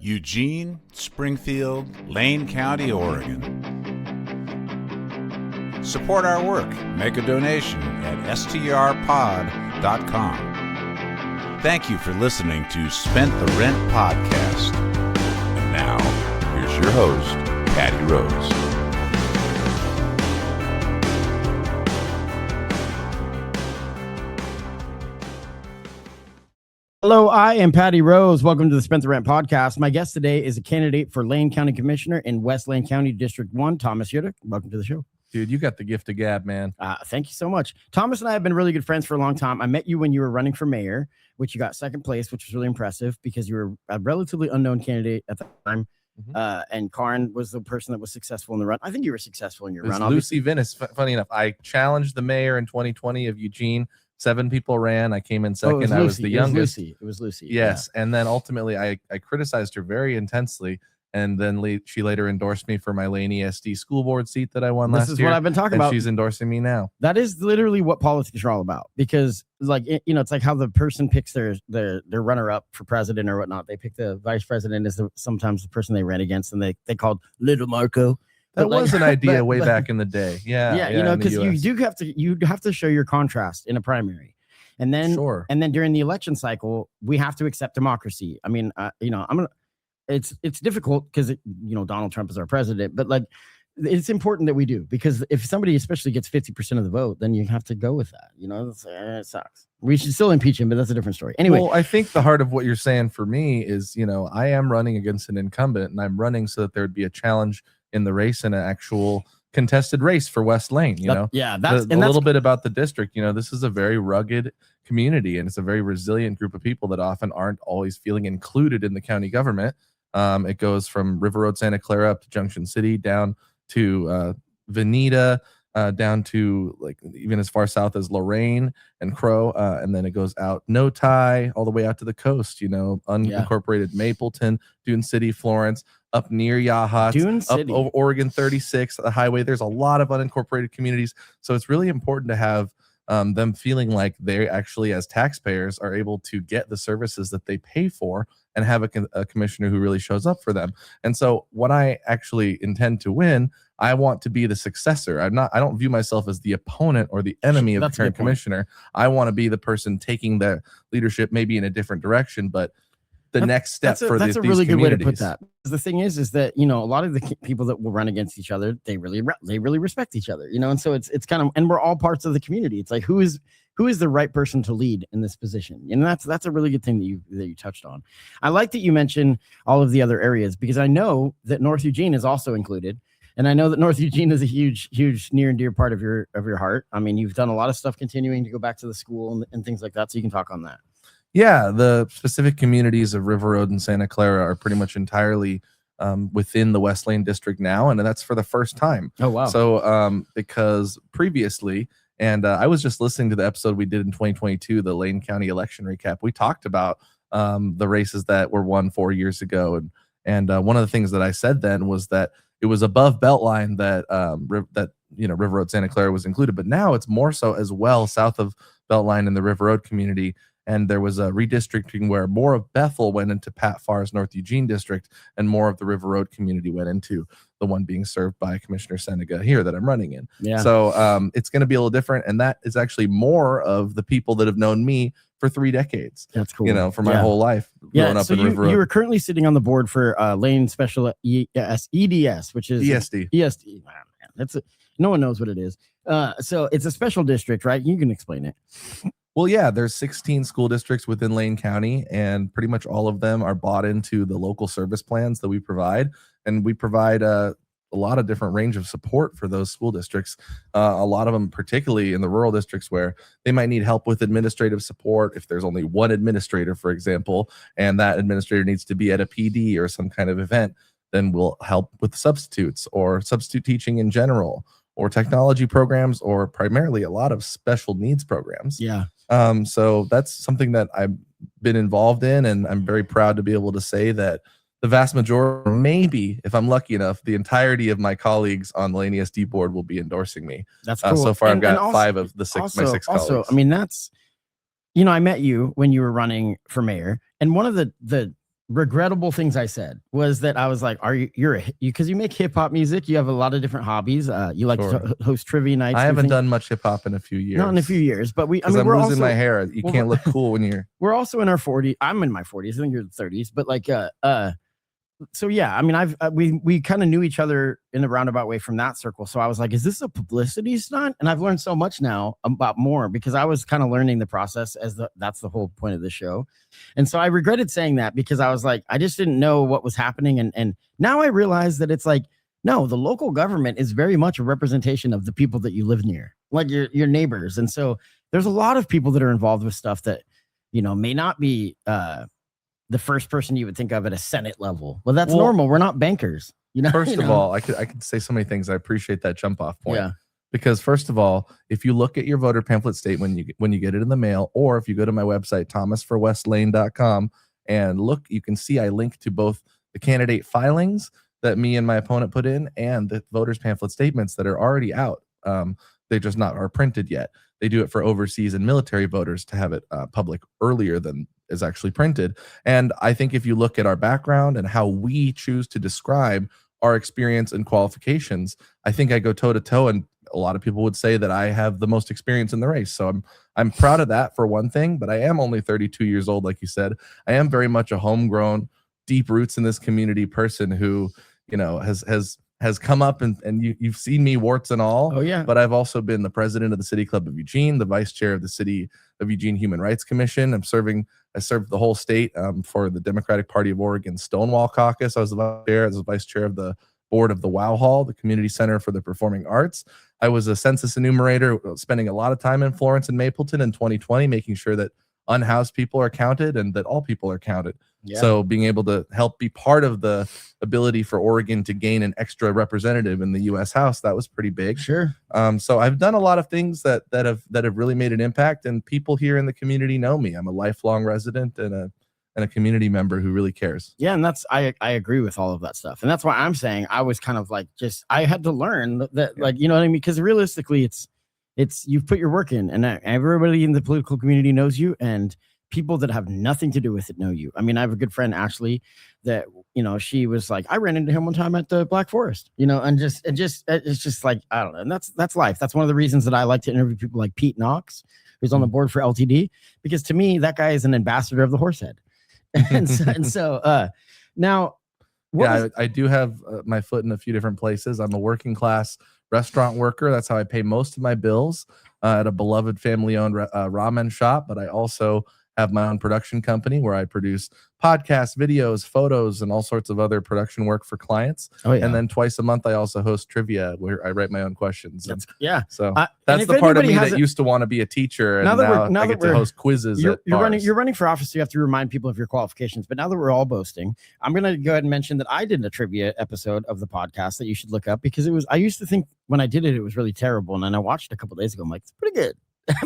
Eugene, Springfield, Lane County, Oregon. Support our work. Make a donation at STRPOD.com. Thank you for listening to Spent the Rent Podcast. And now, here's your host, Patty Rose. Hello, I am Patty Rose. Welcome to the Spent the Rent Podcast. My guest today is a candidate for Lane County Commissioner in West Lane County, District 1, Thomas Hiura. Welcome to the show. Dude, you got the gift of gab, man. Thank you so much. Thomas and I have been really good friends for a long time. I met you when you were running for mayor, which you got second place, which was really impressive because you were a relatively unknown candidate at the time. And Karin was the person that was successful in the run. I think you were successful in your run. Lucy Venice. Funny enough, I challenged the mayor in 2020 of Eugene. 7 people ran. I came in second. I was the youngest. It was Lucy. Yes. Yeah. And then ultimately I criticized her very intensely. And then she later endorsed me for my Lane ESD school board seat that I won last year. This is what I've been talking about. She's endorsing me now. That is literally what politics are all about. Because it's like how the person picks their runner up for president or whatnot. They pick the vice president as sometimes the person they ran against, and they called Little Marco. That was an idea way back in the day. Yeah. Because you have to show your contrast in a primary, and then during the election cycle, we have to accept democracy. I mean, it's difficult because Donald Trump is our president, but it's important that we do, because if somebody especially gets 50% of the vote, then you have to go with that. It sucks. We should still impeach him, but that's a different story. Anyway, well, I think the heart of what you're saying for me is, I am running against an incumbent, and I'm running so that there would be a challenge in the race, in an actual contested race for West Lane. That's a little bit about the district. This is a very rugged community, and it's a very resilient group of people that often aren't always feeling included in the county government. It goes from River Road, Santa Clara up to Junction City, down to Veneta, down to even as far south as Lorain and Crow, and then it goes out Notai all the way out to the coast. Unincorporated Mapleton, Dune City, Florence, up near Yachats, up over Oregon 36, the highway. There's a lot of unincorporated communities, so it's really important to have them feeling like they actually, as taxpayers, are able to get the services that they pay for, and have a commissioner who really shows up for them. And so when I actually intend to win, I want to be the successor. I don't view myself as the opponent or the enemy of the current commissioner. I want to be the person taking the leadership maybe in a different direction, but next step for these communities. That's a really good way to put that. The thing is that, a lot of the people that will run against each other, they really respect each other, and so it's kind of, and we're all parts of the community. It's like, who is the right person to lead in this position? And that's a really good thing that you touched on. I like that you mentioned all of the other areas, because I know that North Eugene is also included. And I know that North Eugene is a huge near and dear part of your heart. I mean, you've done a lot of stuff continuing to go back to the school and things like that. So you can talk on that. Yeah, the specific communities of River Road and Santa Clara are pretty much entirely within the West Lane district now, and that's for the first time. Oh, wow. So because previously, and I was just listening to the episode we did in 2022, the Lane County election recap, we talked about the races that were won 4 years ago, and one of the things that I said then was that it was above Beltline that River Road Santa Clara was included, but now it's more so as well south of Beltline in the River Road community. And there was a redistricting where more of Bethel went into Pat Farr's North Eugene district, and more of the River Road community went into the one being served by Commissioner Senega here that I'm running in. Yeah. So it's going to be a little different, and that is actually more of the people that have known me for 3 decades. That's cool. For my whole life growing up in River Road. You are currently sitting on the board for Lane Special EDS, which is ESD. ESD. Man, no one knows what it is. So it's a special district, right? You can explain it. Well, yeah, there's 16 school districts within Lane County, and pretty much all of them are bought into the local service plans that we provide. And we provide a lot of different range of support for those school districts. A lot of them, particularly in the rural districts, where they might need help with administrative support. If there's only one administrator, for example, and that administrator needs to be at a PD or some kind of event, then we'll help with substitutes or substitute teaching in general, or technology programs, or primarily a lot of special needs programs. Yeah. So that's something that I've been involved in, and I'm very proud to be able to say that the vast majority, maybe if I'm lucky enough, the entirety of my colleagues on the Lane ESD board will be endorsing me. That's cool. So far, I've got 5 of the 6 my 6 colleagues. Also, I mean, that's, I met you when you were running for mayor, and one of the regrettable things I said was that I was like, because you make hip hop music, you have a lot of different hobbies. You like Sure. to host trivia nights. I haven't done much hip hop in a few years. Not in a few years, but I'm we're losing also, my hair. You can't look cool when you're. We're also in our 40s. I'm in my 40s. I think you're in the 30s, but like, so yeah, I mean, we kind of knew each other in a roundabout way from that circle. So I was like, is this a publicity stunt? And I've learned so much now about more because I was kind of learning the process that's the whole point of the show. And so I regretted saying that because I was like, I just didn't know what was happening. And now I realize that it's like, no, the local government is very much a representation of the people that you live near, like your neighbors. And so there's a lot of people that are involved with stuff that, may not be, the first person you would think of at a Senate level. Well, that's normal. We're not bankers. First of all, I could say so many things. I appreciate that jump off point. Yeah. Because first of all, if you look at your voter pamphlet state when you get it in the mail, or if you go to my website, thomasforwestlane.com, and look, you can see I link to both the candidate filings that me and my opponent put in and the voters pamphlet statements that are already out. They just are printed yet. They do it for overseas and military voters to have it public earlier than is actually printed. And I think if you look at our background and how we choose to describe our experience and qualifications, I think I go toe to toe, and a lot of people would say that I have the most experience in the race. So I'm proud of that for one thing, but I am only 32 years old. Like you said, I am very much a homegrown, deep roots in this community person who, has come up and you've seen me warts and all. Oh yeah. But I've also been the president of the City Club of Eugene, the vice chair of the City of Eugene Human Rights Commission. I served the whole state for the Democratic Party of Oregon Stonewall Caucus. I was the vice chair of the board of the Wow Hall, the Community Center for the Performing Arts. I was a census enumerator, spending a lot of time in Florence and Mapleton in 2020, making sure that unhoused people are counted and that all people are counted. Yeah. So being able to help be part of the ability for Oregon to gain an extra representative in the U.S. House, that was pretty big. Sure. So I've done a lot of things that have really made an impact, and people here in the community know me. I'm a lifelong resident and a community member who really cares. Yeah, and I agree with all of that stuff, and that's why I'm saying I was kind of like I had to learn that like what I mean, because realistically, it's you've put your work in, and everybody in the political community knows you, and people that have nothing to do with it know you. I mean, I have a good friend, Ashley, that, she was like, I ran into him one time at the Black Forest, and it's just like, I don't know. And that's life. That's one of the reasons that I like to interview people like Pete Knox, who's on the board for LTD, because to me, that guy is an ambassador of the Horsehead. and so now, I do have my foot in a few different places. I'm a working class restaurant worker. That's how I pay most of my bills at a beloved family-owned ramen shop. But I also have my own production company where I produce podcasts, videos, photos, and all sorts of other production work for clients. Oh, yeah. And then twice a month, I also host trivia where I write my own questions. So that's the part of me that used to want to be a teacher, and now I get to host quizzes. You're running for office, so you have to remind people of your qualifications. But now that we're all boasting, I'm going to go ahead and mention that I did a trivia episode of the podcast that you should look up, because I used to think when I did it, it was really terrible. And then I watched it a couple of days ago. I'm like, it's pretty good.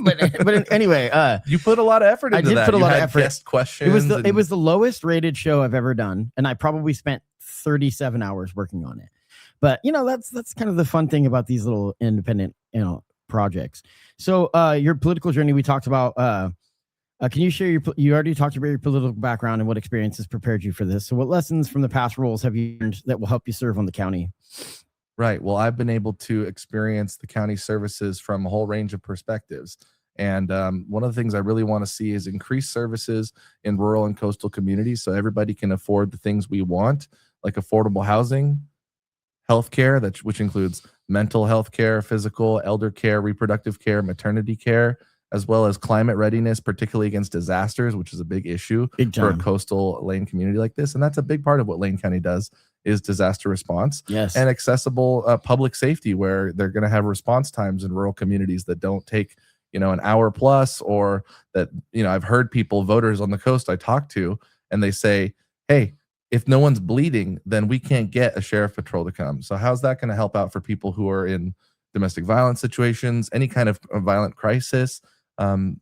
but anyway, you put a lot of effort into that. I did put a lot of effort. Guest questions. It was the lowest rated show I've ever done, and I probably spent 37 hours working on it. But that's kind of the fun thing about these little independent projects. So your political journey, we talked about. Can you share you already talked about your political background and what experiences prepared you for this? So what lessons from the past roles have you learned that will help you serve on the county? Right. Well, I've been able to experience the county services from a whole range of perspectives. And one of the things I really want to see is increased services in rural and coastal communities so everybody can afford the things we want, like affordable housing, healthcare, which includes mental health care, physical, elder care, reproductive care, maternity care, as well as climate readiness, particularly against disasters, which is a big issue for a coastal Lane community like this. And that's a big part of what Lane County does, is disaster response. Yes. And accessible public safety, where they're going to have response times in rural communities that don't take, an hour plus, or that, I've heard voters on the coast I talk to, and they say, hey, if no one's bleeding, then we can't get a sheriff patrol to come. So how's that going to help out for people who are in domestic violence situations, any kind of violent crisis?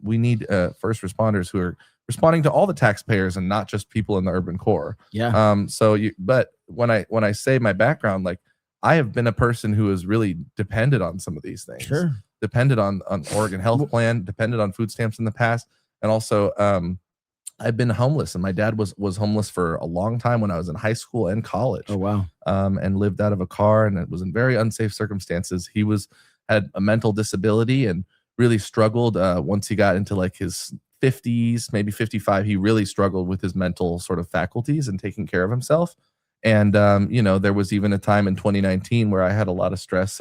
We need first responders who are responding to all the taxpayers and not just people in the urban core. Yeah. But when I say my background, like, I have been a person who has really depended on some of these things. Sure. Depended on Oregon Health Plan, depended on food stamps in the past, and also I've been homeless, and my dad was homeless for a long time when I was in high school and college. Oh, wow. And lived out of a car, and it was in very unsafe circumstances. He had a mental disability and really struggled once he got into like his 50s, maybe 55. He really struggled with his mental sort of faculties and taking care of himself. And there was even a time in 2019 where I had a lot of stress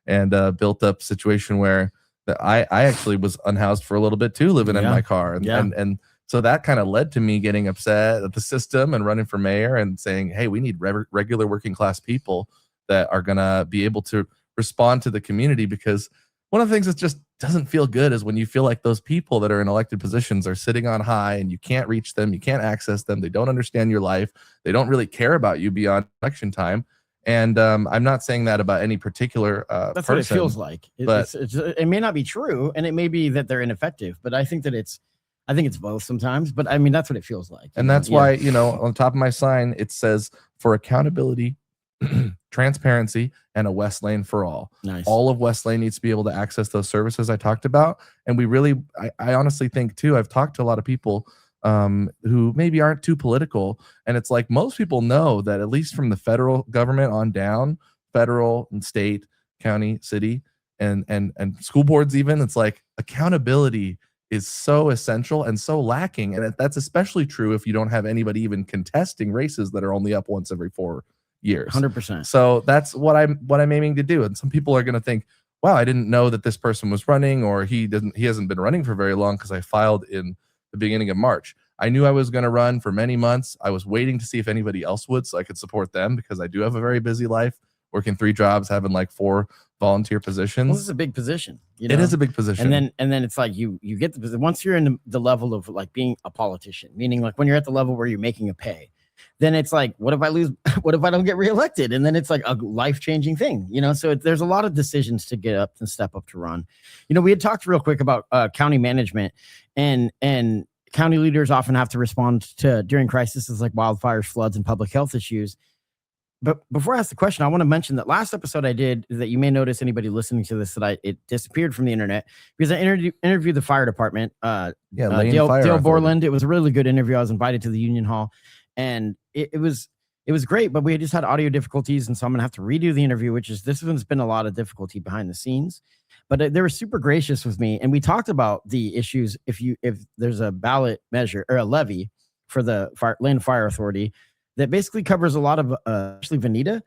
and built up situation where I actually was unhoused for a little bit too, living in my car, and so that kind of led to me getting upset at the system and running for mayor and saying, hey, we need regular working class people that are going to be able to respond to the community, because one of the things that just doesn't feel good is when you feel like those people that are in elected positions are sitting on high and you can't reach them, you can't access them, they don't understand your life, they don't really care about you beyond election time. And I'm not saying that about any particular That's person, what it feels like. It may not be true, and it may be that they're ineffective, but I think it's both sometimes. But I mean, that's what it feels like. And that's why, on top of my sign, it says for accountability, transparency, and a West Lane for all. Nice. All of West Lane needs to be able to access those services I talked about. And I honestly think too, I've talked to a lot of people who maybe aren't too political. And it's like most people know that at least from the federal government on down, federal and state, county, city, and school boards even, it's like accountability is so essential and so lacking. And that's especially true if you don't have anybody even contesting races that are only up once every 4 years. 100%. So that's what I'm aiming to do. And some people are going to think, wow, I didn't know that this person was running, or he hasn't been running for very long because I filed in the beginning of March. I knew I was going to run for many months. I was waiting to see if anybody else would, so I could support them, because I do have a very busy life, working 3 jobs, having like 4 volunteer positions. Well, this is a big position. It is a big position. And then it's like you get the, once you're in the level of like being a politician, meaning like when you're at the level where you're making a pay, then it's like, what if I lose? What if I don't get reelected? And then it's like a life-changing thing, So there's a lot of decisions to get up and step up to run. We had talked real quick about county management, and county leaders often have to respond to during crises like wildfires, floods, and public health issues. But before I ask the question, I want to mention that last episode I did, that you may notice, anybody listening to this, that it disappeared from the internet, because I interviewed the fire department. Dale Borland. It was a really good interview. I was invited to the Union Hall, and it was great, but we just had audio difficulties, and so I'm gonna have to redo the interview, this one's been a lot of difficulty behind the scenes. But they were super gracious with me, and we talked about the issues if there's a ballot measure or a levy for the Land Fire Authority that basically covers a lot of especially Veneta,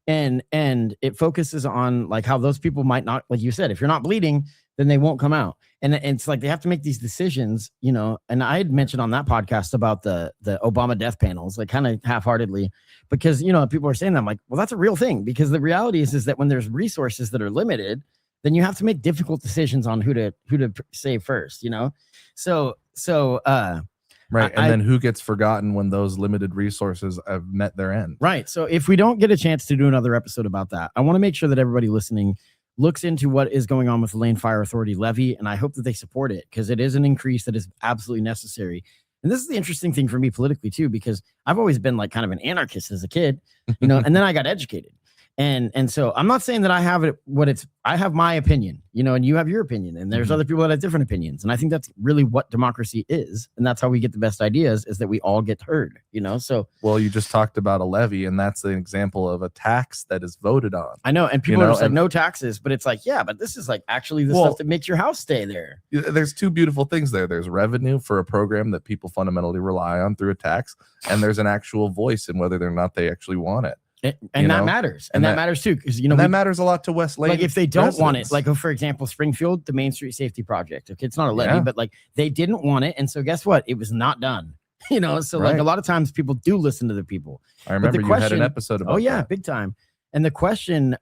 and it focuses on like how those people might not, like you said, if you're not bleeding, then they won't come out. And it's like they have to make these decisions, and I had mentioned on that podcast about the Obama death panels, like kind of half-heartedly, because people are saying that. I'm like, well, that's a real thing, because the reality is that when there's resources that are limited, then you have to make difficult decisions on who to save first, Right. And then who gets forgotten when those limited resources have met their end? Right. So if we don't get a chance to do another episode about that, I want to make sure that everybody listening looks into what is going on with the Land Fire Authority levy. And I hope that they support it, because it is an increase that is absolutely necessary. And this is the interesting thing for me politically too, because I've always been like kind of an anarchist as a kid, and then I got educated. And so I'm not saying that I have I have my opinion, and you have your opinion, and there's other people that have different opinions. And I think that's really what democracy is. And that's how we get the best ideas, is that we all get heard, so. Well, you just talked about a levy, and that's an example of a tax that is voted on. I know. And people are just like, no taxes, but it's like, yeah, but this is like actually the stuff that makes your house stay there. There's 2 beautiful things there. There's revenue for a program that people fundamentally rely on through a tax. And there's an actual voice in whether or not they actually want it. And that matters. And that matters too, because that matters a lot to West Lane. Like if they don't want it, like for example, Springfield, the Main Street Safety Project. Okay, it's not a levy, but like they didn't want it, and so guess what? It was not done. So like a lot of times people do listen to the people. I remember you had an episode about that. Big time. And the question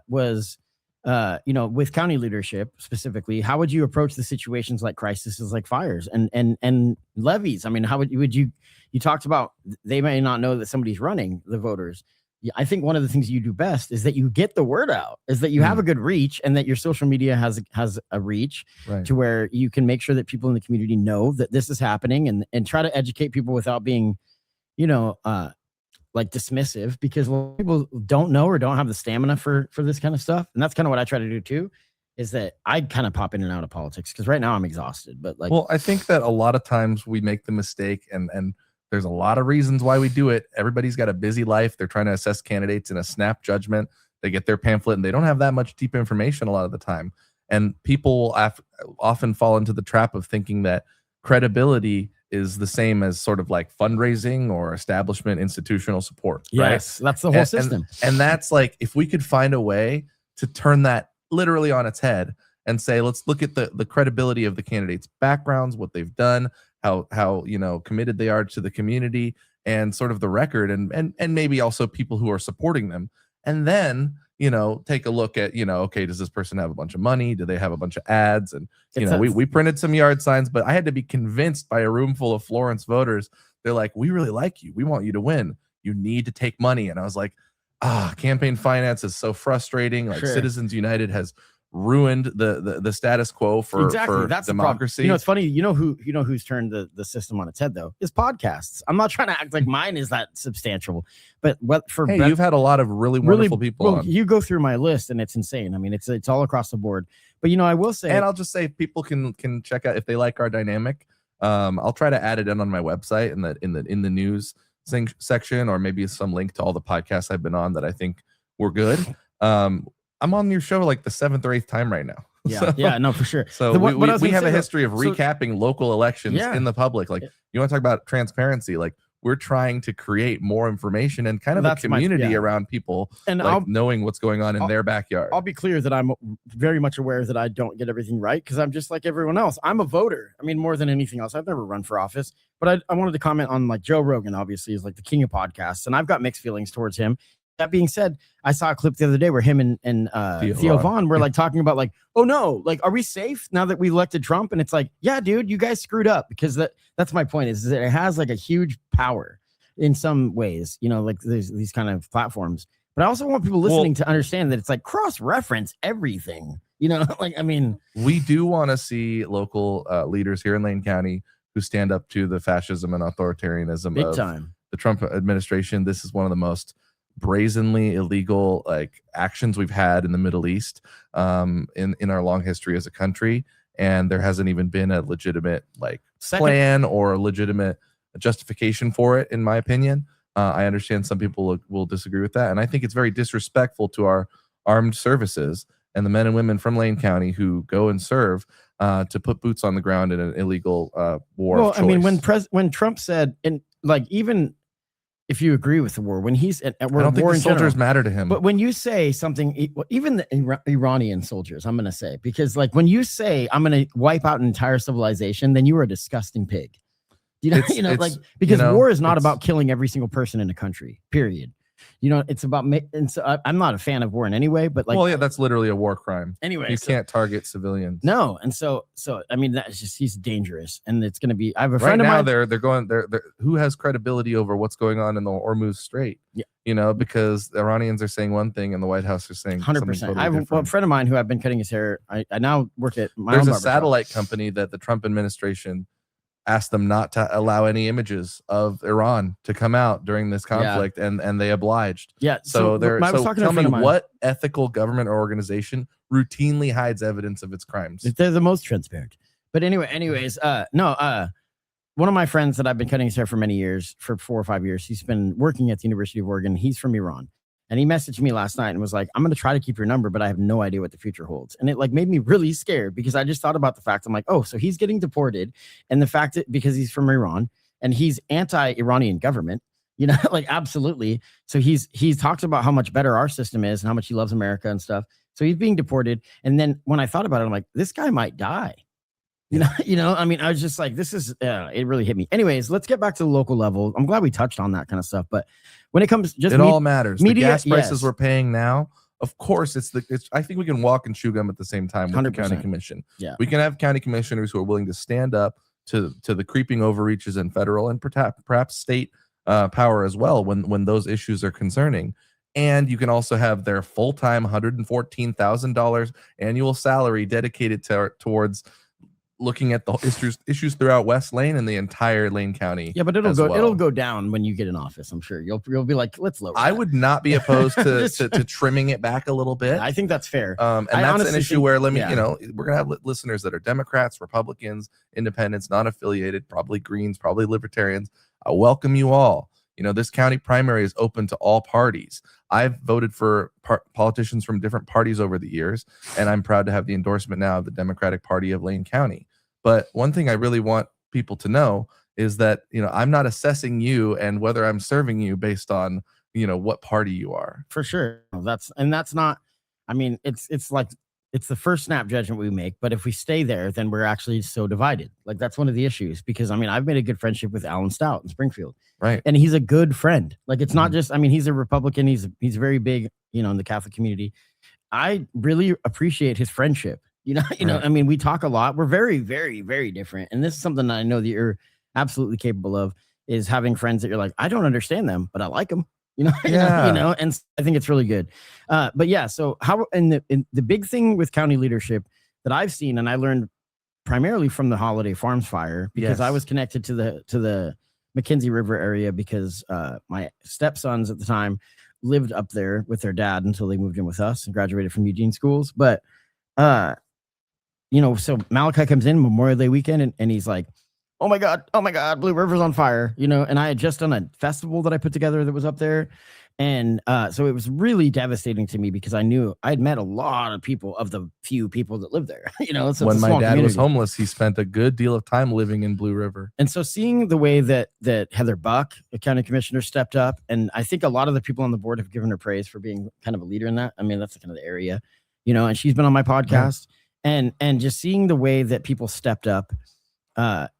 was, with county leadership specifically, how would you approach the situations like crises like fires and levies? I mean, how would you talked about they may not know that somebody's running, the voters. Yeah, I think one of the things you do best is that you get the word out, is that you have a good reach, and that your social media has a reach to where you can make sure that people in the community know that this is happening, and try to educate people without being, like dismissive, because people don't know or don't have the stamina for this kind of stuff. And that's kind of what I try to do too, is that I kind of pop in and out of politics because right now I'm exhausted. But like, well, I think that a lot of times we make the mistake, and there's a lot of reasons why we do it. Everybody's got a busy life. They're trying to assess candidates in a snap judgment. They get their pamphlet and they don't have that much deep information a lot of the time. And people often fall into the trap of thinking that credibility is the same as sort of like fundraising or establishment institutional support. yes, right? that's the whole system. And that's like, if we could find a way to turn that literally on its head and say, let's look at the credibility of the candidates' backgrounds, what they've done, how committed they are to the community, and sort of the record, and maybe also people who are supporting them. And then, take a look at, okay, does this person have a bunch of money? Do they have a bunch of ads? And, we printed some yard signs, but I had to be convinced by a room full of Florence voters. They're like, we really like you. We want you to win. You need to take money. And I was like, campaign finance is so frustrating. Like Sure. Citizens United has ruined the status quo for That's democracy. It's funny. Who's turned the system on its head though is podcasts. I'm not trying to act like mine is that substantial, but you've had a lot of really wonderful people on. You go through my list and it's insane. I mean, it's all across the board. But I will say, and I'll just say, people can check out if they like our dynamic. I'll try to add it in on my website in the news section, or maybe some link to all the podcasts I've been on that I think were good. I'm on your show like the 7th or 8th time right now. Yeah, no, for sure. So we have a history of recapping local elections in the public. Like, you want to talk about transparency? Like, we're trying to create more information and kind of a community around people, and knowing what's going on in their backyard. I'll be clear that I'm very much aware that I don't get everything right, because I'm just like everyone else. I'm a voter. I mean, more than anything else. I've never run for office, but I wanted to comment on, like, Joe Rogan obviously is like the king of podcasts, and I've got mixed feelings towards him. That being said, I saw a clip the other day where him and Theo Vaughn were like talking about, like, oh no, like, are we safe now that we elected Trump? And it's like, yeah, dude, you guys screwed up, because that's my point, is that it has like a huge power in some ways, like there's these kind of platforms. But I also want people listening to understand that it's like cross-reference everything, like, I mean, we do want to see local leaders here in Lane County who stand up to the fascism and authoritarianism big of time. The Trump administration. This is one of the most brazenly illegal actions we've had in the Middle East in our long history as a country, and there hasn't even been a legitimate plan or a legitimate justification for it, in my opinion. I understand some people will disagree with that, and I think it's very disrespectful to our armed services and the men and women from Lane County who go and serve to put boots on the ground in an illegal war. Well, I mean, when Trump said, and like, even if you agree with the war, when he's at war, I don't think the soldiers matter to him. But when you say something, even the Iranian soldiers, I'm going to say, because like when you say I'm going to wipe out an entire civilization, then you are a disgusting pig. Because war is not about killing every single person in a country, period. It's about, and so I'm not a fan of war in any way, but that's literally a war crime. Anyway, you can't target civilians. No, and so I mean, that's just, he's dangerous, and it's going to be. I have a friend of mine. They're going. Who has credibility over what's going on in the Hormuz Strait? Yeah, because the Iranians are saying one thing and the White House is saying 100%. I have a friend of mine who I've been cutting his hair. I now work at my There's own a satellite company that the Trump administration asked them not to allow any images of Iran to come out during this conflict, and they obliged. Yeah. So tell me, what ethical government or organization routinely hides evidence of its crimes? They're the most transparent. But anyways, one of my friends that I've been cutting his hair for many years, for 4 or 5 years, he's been working at the University of Oregon. He's from Iran. And he messaged me last night and was like, I'm going to try to keep your number, but I have no idea what the future holds. And it made me really scared, because I just thought about the fact, I'm like, oh, so he's getting deported. And the fact that because he's from Iran and he's anti-Iranian government, absolutely. So he talks about how much better our system is and how much he loves America and stuff. So he's being deported. And then when I thought about it, I'm like, this guy might die. I mean, I was just like, this is, it really hit me. Anyways, let's get back to the local level. I'm glad we touched on that kind of stuff, but when it comes, just all matters. Media, the gas prices we're paying now, of course, I think we can walk and chew gum at the same time with 100%. The county commission. Yeah, we can have county commissioners who are willing to stand up to the creeping overreaches in federal and perhaps state power as well when those issues are concerning. And you can also have their full-time $114,000 annual salary dedicated towards looking at the issues throughout West Lane and the entire Lane County. Yeah, but it'll go down when you get in office. I'm sure you'll be like, let's lower. I that. would not be opposed to trimming it back a little bit. I think that's fair. And that's an issue where we're gonna have listeners that are Democrats, Republicans, Independents, non-affiliated, probably Greens, probably Libertarians. I welcome you all. This county primary is open to all parties. I've voted for politicians from different parties over the years, and I'm proud to have the endorsement now of the Democratic Party of Lane County. But one thing I really want people to know is that, I'm not assessing you and whether I'm serving you based on, what party you are. For sure. That's not, I mean, it's like, it's the first snap judgment we make, but if we stay there, then we're actually so divided. Like, that's one of the issues, because I've made a good friendship with Alan Stout in Springfield. Right. And he's a good friend. Like, it's not just, he's a Republican. He's very big, in the Catholic community. I really appreciate his friendship. Right. We talk a lot. We're very, very, very different. And this is something that I know that you're absolutely capable of, is having friends that you're like, I don't understand them, but I like them. And I think it's really good. But yeah, so the big thing with county leadership that I've seen, and I learned primarily from the Holiday Farms fire, because I was connected to the McKenzie River area, because my stepsons at the time lived up there with their dad until they moved in with us and graduated from Eugene schools. But so Malachi comes in Memorial Day weekend, and he's like, oh my God, Blue River's on fire, and I had just done a festival that I put together that was up there. And so it was really devastating to me, because I knew I'd met a lot of people, of the few people that live there. So when my dad was homeless, he spent a good deal of time living in Blue River. And so seeing the way that Heather Buck, the county commissioner, stepped up, and I think a lot of the people on the board have given her praise for being kind of a leader in that. That's kind of the area, and she's been on my podcast, and just seeing the way that people stepped up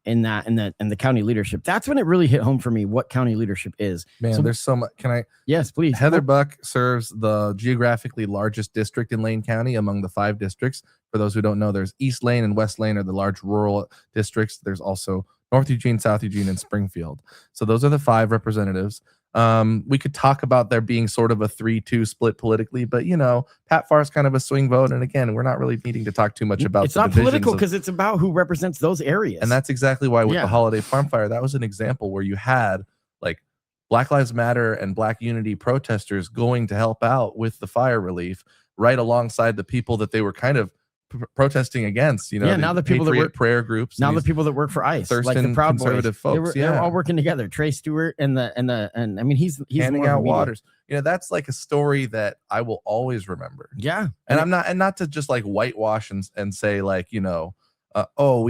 in the county leadership, that's when it really hit home for me what county leadership is. Man, so, there's so much. Can I? Yes, please. Heather Buck serves the geographically largest district in Lane County among the 5 districts. For those who don't know, there's East Lane and West Lane are the large rural districts. There's also North Eugene, South Eugene, and Springfield. So those are the 5 representatives. We could talk about there being sort of a 3-2 split politically, but Pat Farr's kind of a swing vote, and again, we're not really needing to talk too much about. It's not political, because it's about who represents those areas, and that's exactly why with the Holiday Farm fire, that was an example where you had like Black Lives Matter and Black Unity protesters going to help out with the fire relief, right alongside the people that they were kind of protesting against. Now the people that work prayer groups, now the people that work for ICE, Thurston, like the Proud conservative Boys, folks, they're all working together. Trey Stewart and he's handing out waters. That's like a story that I will always remember. Yeah, and not to just like whitewash and say like we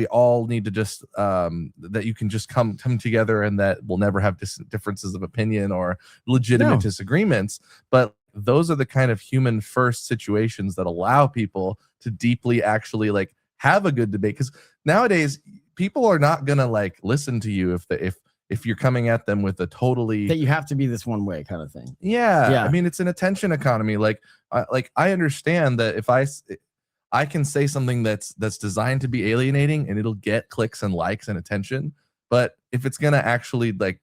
all need to just that you can just come together and that we'll never have differences of opinion or legitimate disagreements, but those are the kind of human first situations that allow people to deeply actually like have a good debate, because nowadays people are not gonna like listen to you if you're coming at them with a totally that you have to be this one way kind of thing. Yeah. It's an attention economy. Like I understand that if I can say something that's designed to be alienating and it'll get clicks and likes and attention, but if it's gonna actually like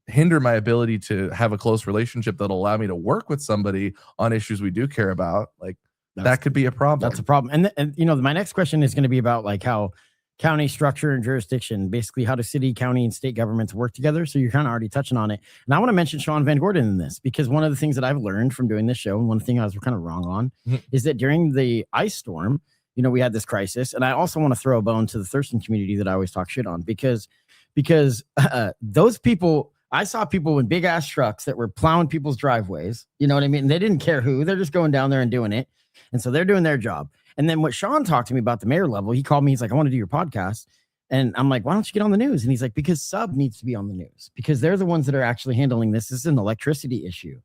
hinder my ability to have a close relationship that'll allow me to work with somebody on issues we do care about, like that could be a problem. That's a problem. And my next question is going to be about like how county structure and jurisdiction, basically how do city, county, and state governments work together. So you're kind of already touching on it. And I want to mention Sean Van Gordon in this, because one of the things that I've learned from doing this show, and one thing I was kind of wrong on, is that during the ice storm, we had this crisis. And I also want to throw a bone to the Thurston community that I always talk shit on, because those people, I saw people in big ass trucks that were plowing people's driveways. You know what I mean? They didn't care who, they're just going down there and doing it. And so they're doing their job. And then what Sean talked to me about the mayor level, he called me, he's like, I want to do your podcast. And I'm like, why don't you get on the news? And he's like, because Sub needs to be on the news, because they're the ones that are actually handling this. This is an electricity issue,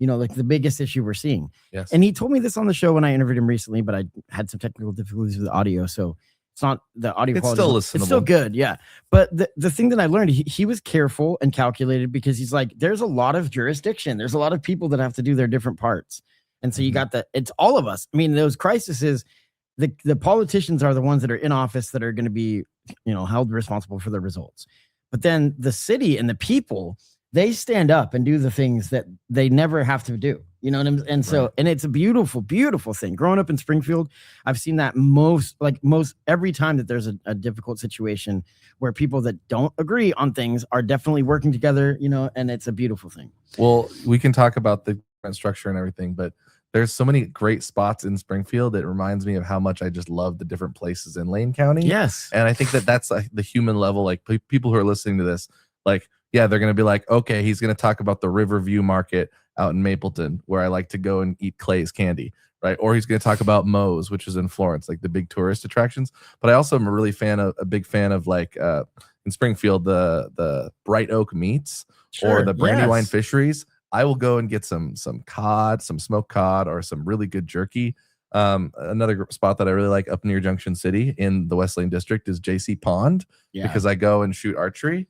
like the biggest issue we're seeing. Yes. And he told me this on the show when I interviewed him recently, but I had some technical difficulties with the audio. So it's not the audio quality. It's still good. Yeah. But the thing that I learned, he was careful and calculated, because he's like, there's a lot of jurisdiction. There's a lot of people that have to do their different parts. And so you got it's all of us. Those crises, the politicians are the ones that are in office that are going to be, held responsible for the results. But then the city and the people, they stand up and do the things that they never have to do. You know what I'm, and so, and it's a beautiful, beautiful thing. Growing up in Springfield, I've seen that most every time that there's a difficult situation where people that don't agree on things are definitely working together, you know, and it's a beautiful thing. Well, we can talk about the structure and everything, but there's so many great spots in Springfield. It reminds me of how much I just love the different places in Lane County. Yes. And I think that that's like the human level, like people who are listening to this, like, yeah, they're going to be like, okay, he's going to talk about the Riverview Market out in Mapleton, where I like to go and eat Clay's candy, right? Or he's going to talk about Moe's, which is in Florence, like the big tourist attractions. But I also am a big fan of like in Springfield, the Bright Oak Meats or the Brandywine Fisheries. I will go and get some cod, some smoked cod, or some really good jerky. Another spot that I really like up near Junction City in the West Lane District is JC Pond, because I go and shoot archery.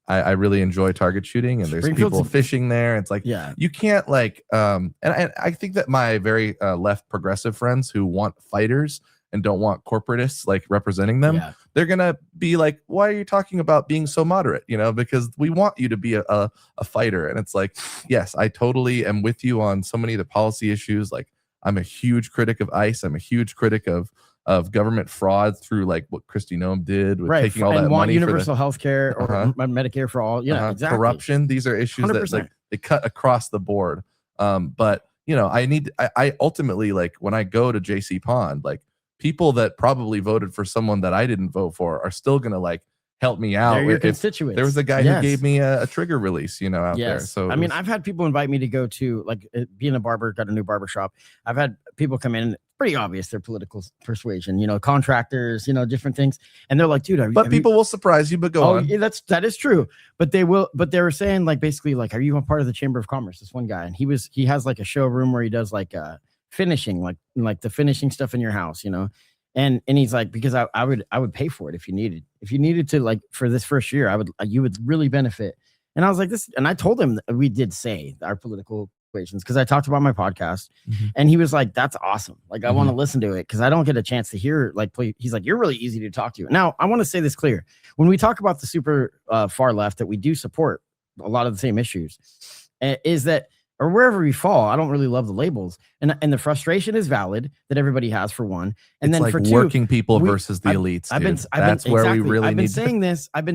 I really enjoy target shooting, and there's people fishing there. It's like, you can't like, and I think that my very left progressive friends who want fighters and don't want corporatists like representing them, they're gonna be like, why are you talking about being so moderate? You know, because we want you to be a fighter. And it's like, yes, I totally am with you on so many of the policy issues. Like, I'm a huge critic of ICE. I'm a huge critic of government fraud through like what Kristi Noem did with taking all that money universal health care or Medicare for all. Exactly. Corruption. These are issues 100%. That like they cut across the board. But you know, I ultimately, like, when I go to JC Pond, like, people that probably voted for someone that I didn't vote for are still gonna like help me out. They're your constituents. There was a guy who gave me a trigger release, you know, out there. So I mean, I've had people invite me to go to, like, being a barber, got a new barber shop. I've had people come in, pretty obvious their political persuasion, you know, contractors, you know, different things, and they're like, dude, but people will surprise you. But go on. Yeah, that is true. But they will. But they were saying, like, basically, like, are you a part of the Chamber of Commerce? This one guy, and he has like a showroom where he does like finishing, like the finishing stuff in your house, you know. And he's like, because I would pay for it if you needed to, like, for this first year, you would really benefit. And I was like, this, and I told him that we did say our political equations, because I talked about my podcast, and he was like, that's awesome. Like, I want to listen to it, because I don't get a chance to hear, like, he's like, you're really easy to talk to. Now, I want to say this clear. When we talk about the super far left, that we do support a lot of the same issues, is that, or wherever we fall, I don't really love the labels, and the frustration is valid that everybody has, for one, and it's then like for two, working people versus the elites. That's where we really I've been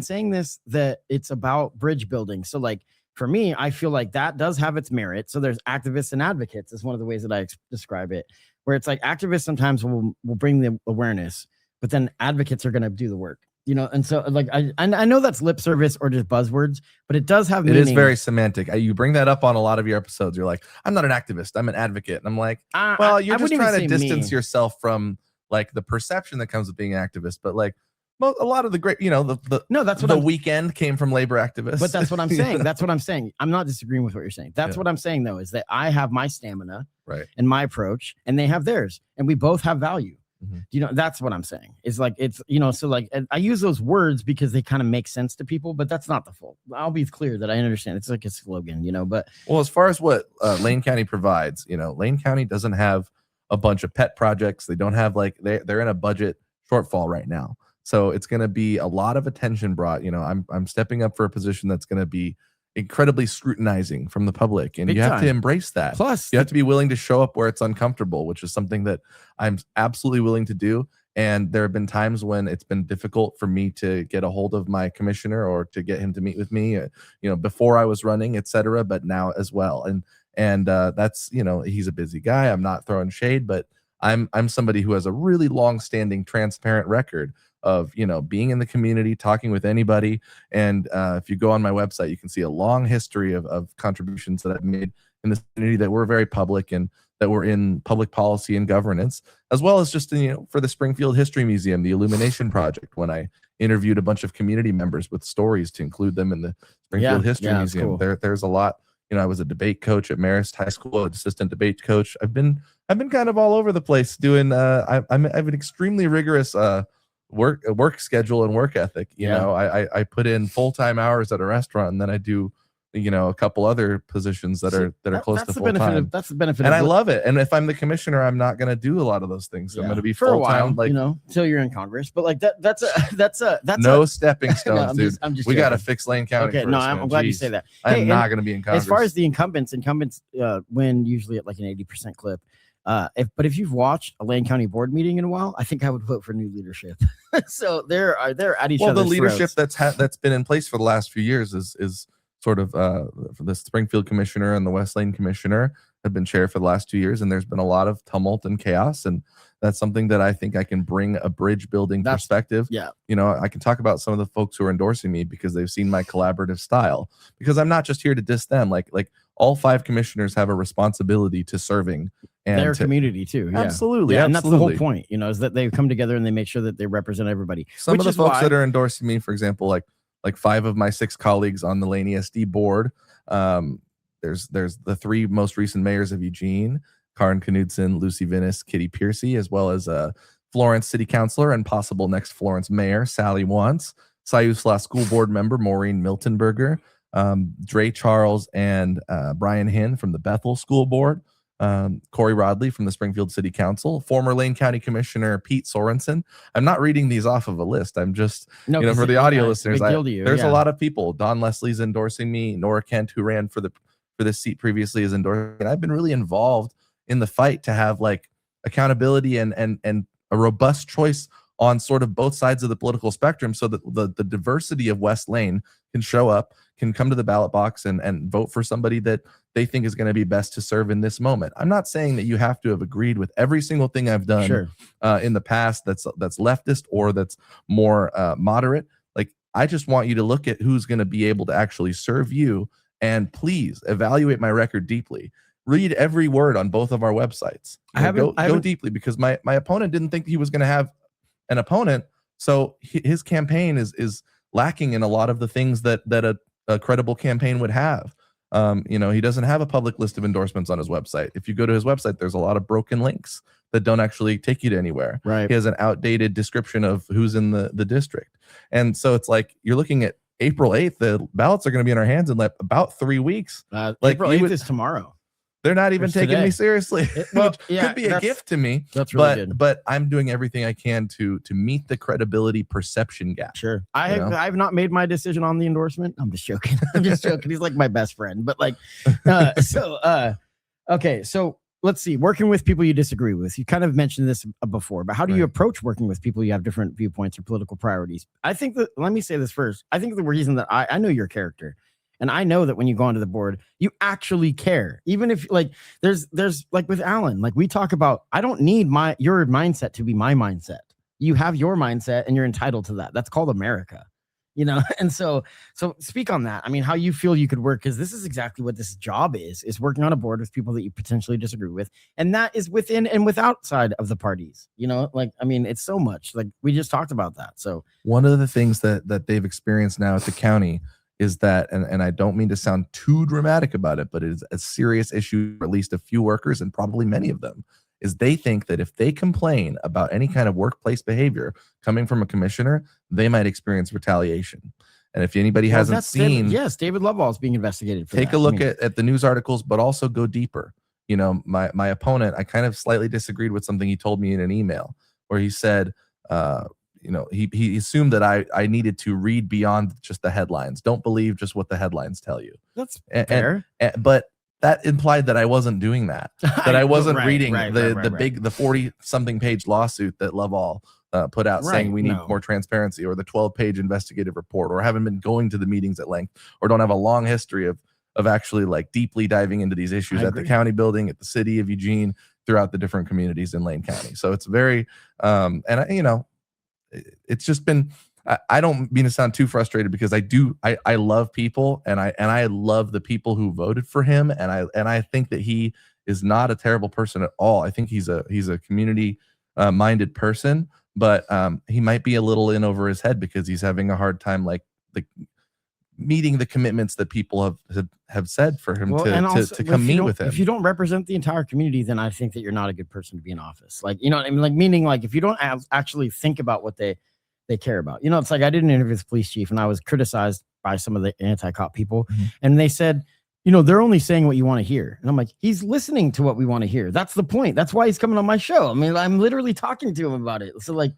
saying this, that it's about bridge building. So, like, for me, I feel like that does have its merit. So there's activists and advocates is one of the ways that I describe it, where it's like activists sometimes will bring the awareness, but then advocates are going to do the work. You know, and so, like, I know that's lip service or just buzzwords, but it does have meaning. It is very semantic. You bring that up on a lot of your episodes. You're like, I'm not an activist, I'm an advocate. And I'm like, well, you're just trying to distance yourself from, like, the perception that comes with being an activist. But, like, a lot of the great, you know, the weekend came from labor activists. But that's what I'm saying. That's what I'm saying. I'm not disagreeing with what you're saying. That's what I'm saying, though, is that I have my stamina, and my approach, and they have theirs, and we both have value. You know, that's what I'm saying. It's like, it's, you know, so, like, I use those words because they kind of make sense to people, but that's not the full. I'll be clear that I understand. It's like a slogan, you know. But well, as far as what Lane County provides, you know, Lane County doesn't have a bunch of pet projects. They don't have, like, they're in a budget shortfall right now. So it's going to be a lot of attention brought. You know, I'm stepping up for a position that's going to be incredibly scrutinizing from the public, and you have to embrace that. Plus, you have to be willing to show up where it's uncomfortable, which is something that I'm absolutely willing to do. And there have been times when it's been difficult for me to get a hold of my commissioner or to get him to meet with me, you know, before I was running, etc., but now as well. And that's, you know, he's a busy guy. I'm not throwing shade, but I'm somebody who has a really long-standing, transparent record of, you know, being in the community, talking with anybody. And if you go on my website, you can see a long history of contributions that I've made in this community that were very public and that were in public policy and governance, as well as just, you know, for the Springfield History Museum, the Illumination Project, when I interviewed a bunch of community members with stories to include them in the Springfield History Museum. Cool. There's a lot. You know, I was a debate coach at Marist High School, an assistant debate coach. I've been kind of all over the place doing. I have an extremely rigorous work schedule and work ethic. You know, I put in full-time hours at a restaurant, and then I do a couple other positions that are close to full time. That's the benefit. And I love it. And if I'm the commissioner, I'm not going to do a lot of those things. So I'm going to be full time, like until you're in Congress. But like that's no stepping stones, no, dude. I'm just we got to joking. fix Lane County. Okay, no, I'm glad you say that. I'm not going to be in Congress. As far as the incumbents win usually at like an 80% clip. If you've watched a Lane County board meeting in a while, I think I would vote for new leadership. So they're at each other's the leadership throats. that's been in place for the last few years is sort of the Springfield commissioner and the West Lane commissioner have been chair for the last 2 years, and there's been a lot of tumult and chaos, and that's something that I think I can bring a bridge building perspective. Yeah, I can talk about some of the folks who are endorsing me because they've seen my collaborative style, because I'm not just here to diss them. Like all 5 commissioners have a responsibility to serving and their community too. Yeah. Absolutely. And that's the whole point, is that they come together and they make sure that they represent everybody. Some of the folks that are endorsing me, for example, like 5 of my 6 colleagues on the Lane ESD board. There's the 3 most recent mayors of Eugene, Karen Knudsen, Lucy Vinnis, Kitty Piercy, as well as Florence city councilor and possible next Florence mayor, Sally Wantz, Siuslaw school board member, Maureen Miltenberger, Dre Charles and Brian Hinn from the Bethel school board, Corey Rodley from the Springfield City Council, former Lane County Commissioner Pete Sorensen. I'm not reading these off of a list. I'm just, for the audio listeners, there's a lot of people. Don Leslie's endorsing me. Nora Kent, who ran for this seat previously, is endorsing. And I've been really involved in the fight to have like accountability and a robust choice on sort of both sides of the political spectrum, so that the diversity of West Lane can show up, can come to the ballot box and vote for somebody that they think is going to be best to serve in this moment. I'm not saying that you have to have agreed with every single thing I've done in the past that's leftist or that's more moderate. Like, I just want you to look at who's going to be able to actually serve you, and please evaluate my record deeply. Read every word on both of our websites. Go deeply, because my opponent didn't think he was going to have an opponent, so his campaign is lacking in a lot of the things that a credible campaign would have. He doesn't have a public list of endorsements on his website. If you go to his website, there's a lot of broken links that don't actually take you to anywhere. Right. He has an outdated description of who's in the district. And so it's like, you're looking at April 8th, the ballots are going to be in our hands in about 3 weeks. April 8th is tomorrow. They're not even taking me seriously. Which could be a gift to me. That's really good. But I'm doing everything I can to meet the credibility perception gap. Sure. I've not made my decision on the endorsement. I'm just joking. He's like my best friend. But like, okay. So let's see. Working with people you disagree with. You kind of mentioned this before, but how do you approach working with people you have different viewpoints or political priorities? I think that, let me say this first. I think the reason that I know your character, and I know that when you go onto the board, you actually care. Even if like there's like with Alan, like we talk about, I don't need your mindset to be my mindset. You have your mindset and you're entitled to that. That's called America, And so speak on that. I mean, how you feel you could work, because this is exactly what this job is working on a board with people that you potentially disagree with. And that is within and without side of the parties, it's so much, like we just talked about that. So one of the things that they've experienced now at the county is that, and I don't mean to sound too dramatic about it, but it is a serious issue for at least a few workers, and probably many of them, is they think that if they complain about any kind of workplace behavior coming from a commissioner, they might experience retaliation. And if anybody hasn't seen... David Lovell is being investigated for Take a look at the news articles, but also go deeper. My opponent, I kind of slightly disagreed with something he told me in an email, where he said... he assumed that I needed to read beyond just the headlines. Don't believe just what the headlines tell you. That's fair. But that implied that I wasn't doing that. That I wasn't reading the 40-something page lawsuit that Lovell put out saying we need more transparency, or the 12-page investigative report, or haven't been going to the meetings at length, or don't have a long history of actually like deeply diving into these issues at the county building, at the city of Eugene, throughout the different communities in Lane County. So it's very, it's just been, I don't mean to sound too frustrated, because I love people, and I love the people who voted for him. And I think that he is not a terrible person at all. I think he's a community minded person, but he might be a little in over his head, because he's having a hard time, like meeting the commitments that people have said for him to come meet with him. If you don't represent the entire community, then I think that you're not a good person to be in office. Like, you know what I mean? Like, meaning like if you don't actually think about what they care about. It's like I did an interview with the police chief, and I was criticized by some of the anti-cop people, Mm-hmm. and they said, you know, they're only saying what you want to hear. And I'm like, he's listening to what we want to hear. That's the point. That's why he's coming on my show. I mean, I'm literally talking to him about it. So like,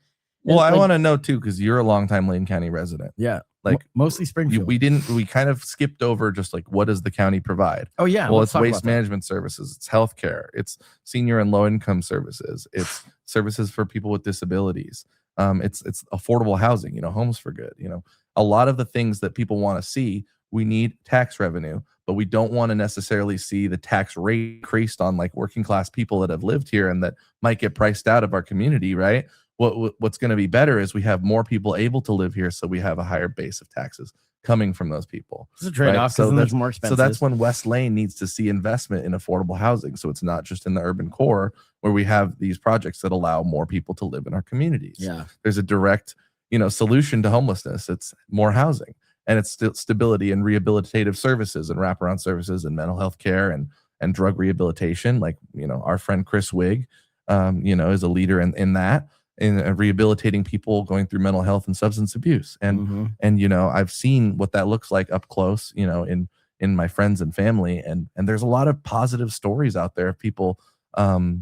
Well, I like, want to know too, because you're a longtime Lane County resident. yeah, Like mostly Springfield. we kind of skipped over just like what does the county provide? Oh yeah. Well, let's it's talk waste about that. management services, it's healthcare, it's senior and low income services, it's services for people with disabilities. It's affordable housing, you know, homes for good. You know, a lot of the things that people want to see, we need tax revenue, but we don't want to necessarily see the tax rate increased on like working class people that have lived here and that might get priced out of our community, right? What's going to be better is we have more people able to live here, so we have a higher base of taxes coming from those people. It's a trade-off, right? So there's more expenses. So that's when West Lane needs to see investment in affordable housing. So it's not just in the urban core where we have these projects that allow more people to live in our communities. Yeah. There's a direct, you know, solution to homelessness. It's more housing, and it's stability and rehabilitative services and wraparound services and mental health care and drug rehabilitation. Like, you know, our friend Chris Wigg, you know, is a leader in that. In rehabilitating people going through mental health and substance abuse. And you know, I've seen what that looks like up close, you know, in my friends and family. And there's a lot of positive stories out there of people. I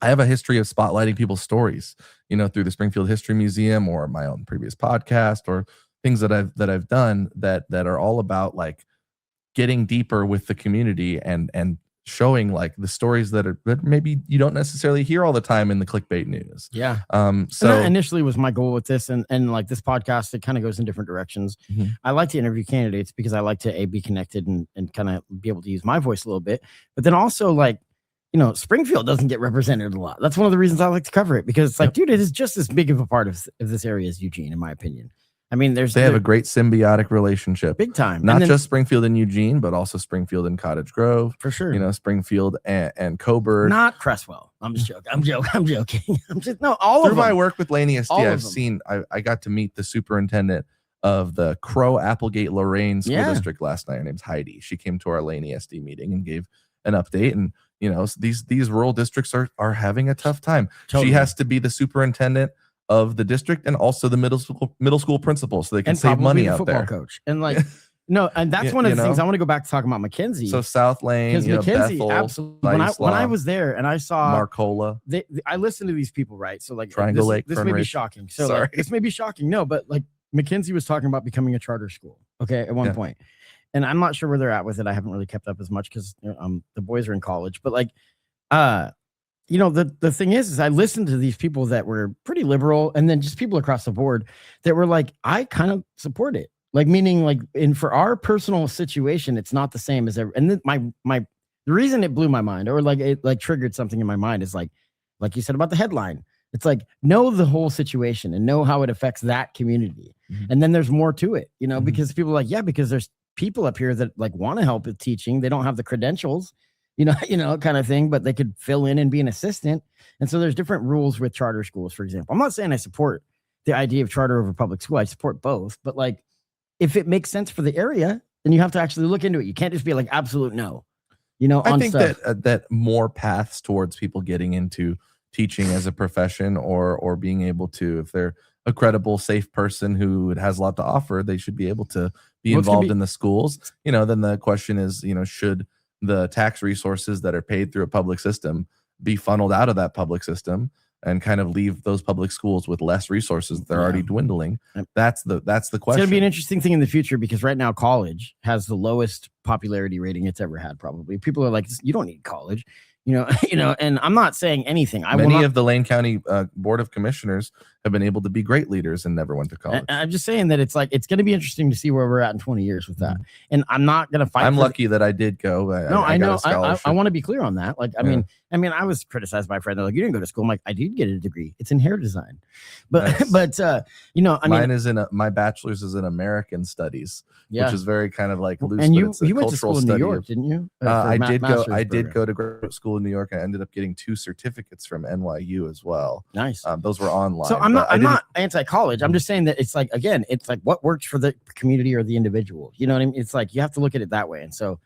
have a history of spotlighting people's stories, you know, through the Springfield History Museum or my own previous podcast or things that I've done that are all about like getting deeper with the community and showing like the stories that maybe you don't necessarily hear all the time in the clickbait news. Yeah. So and that initially was my goal with this, and like this podcast, it kind of goes in different directions. I like to interview candidates because I like to be connected and kind of be able to use my voice a little bit. But then also like, you know, Springfield doesn't get represented a lot. That's one of the reasons I like to cover it, because it's like, dude, it is just as big of a part of this area as Eugene, in my opinion. I mean, they have a great symbiotic relationship, big time. Not just Springfield and Eugene, but also Springfield and Cottage Grove, for sure. You know, Springfield and Coburg, not Cresswell. I'm just joking. I'm joking. I'm just all through of them. my work with Laney SD, All I've seen. I got to meet the superintendent of the Crow Applegate Lorraine School District last night. Her name's Heidi. She came to our Laney SD meeting and gave an update. And you know, these rural districts are having a tough time. Totally. She has to be the superintendent of the district and also the middle school principal, so they can save money out there. Coach and like no, and that's one of the things I want to go back to talking about Mackenzie. So South Lane, because Mackenzie, Bethel, absolutely. When I was there and I saw Marcola, I listened to these people, right? So like Triangle Lake, this may be shocking. So like, this may be shocking. No, but like Mackenzie was talking about becoming a charter school. Okay, at one point, and I'm not sure where they're at with it. I haven't really kept up as much because the boys are in college. But like, you know, the thing is I listened to these people that were pretty liberal, and then just people across the board that were like, I kind of support it. Like, meaning like for our personal situation, it's not the same as ever. And then the reason it blew my mind, or like it like triggered something in my mind, is like you said about the headline. It's like, know the whole situation and know how it affects that community. And then there's more to it, you know, because people are like, because there's people up here that like want to help with teaching. They don't have the credentials, you know, kind of thing, but they could fill in and be an assistant. And so there's different rules with charter schools, for example. I'm not saying I support the idea of charter over public school. I support both, but like, if it makes sense for the area, then you have to actually look into it. You can't just be like absolute no, you know. I think that more paths towards people getting into teaching as a profession or being able to, if they're a credible, safe person who has a lot to offer, they should be able to be involved in the schools. You know, then the question is, you know, should the tax resources that are paid through a public system be funneled out of that public system and kind of leave those public schools with less resources that they're already dwindling? That's the question. It's going to be an interesting thing in the future, because right now college has the lowest popularity rating it's ever had. Probably people are like, you don't need college, you know, and I'm not saying anything. Many of the Lane County Board of Commissioners have been able to be great leaders and never went to college. And I'm just saying that it's like, it's going to be interesting to see where we're at in 20 years with that. And I'm not going to fight. I'm lucky that I did go. I know. I want to be clear on that. Like, I mean, I was criticized by a friend. They're like, you didn't go to school. I'm like, I did get a degree. It's in hair design. But, you know, mine is my bachelor's is in American Studies, which is very kind of like loose. And you went to school in New York, didn't you? I did go to graduate school in New York. I ended up getting 2 certificates from NYU as well. Nice. Those were online. So I'm not anti-college. I'm just saying that it's like, again, it's like what works for the community or the individual. You know what I mean? It's like you have to look at it that way. And so